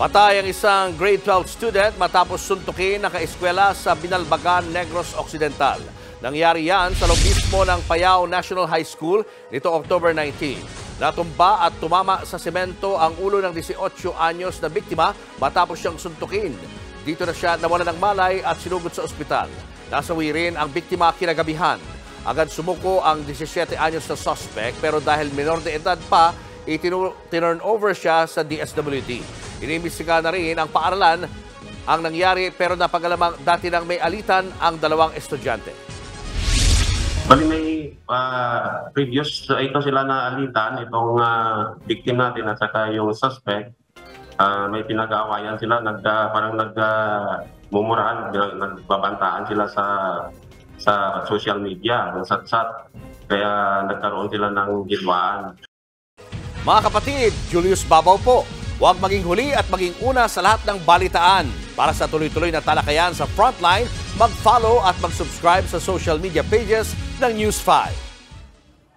Patay ang isang grade 12 student matapos suntukin ng kaeskwela sa Binalbagan, Negros Occidental. Nangyari yan sa loob mismo ng Payao National High School nito October 19. Natumba at tumama sa semento ang ulo ng 18 anyos na biktima matapos siyang suntukin. Dito na siya nawala ng malay at sinugod sa ospital. Nasawi rin ang biktima kinagabihan. Agad sumuko ang 17 anyos na suspect pero dahil minor de edad pa, itinurn over siya sa DSWD. Inimbestigahan na rin ang paaralan ang nangyari pero napagalamang dati nang may alitan ang dalawang estudyante. Bali may previous ito sila na alitan, itong victim natin at saka yung suspect. May pinag-aawayan sila, parang nagmumurahan, nagbabantaan sila sa social media, ng satsat. Kaya nagkaroon sila ng gilwaan. Mga kapatid, Julius Babaw po. Huwag maging huli at maging una sa lahat ng balitaan. Para sa tuloy-tuloy na talakayan sa Frontline, mag-follow at mag-subscribe sa social media pages ng News 5.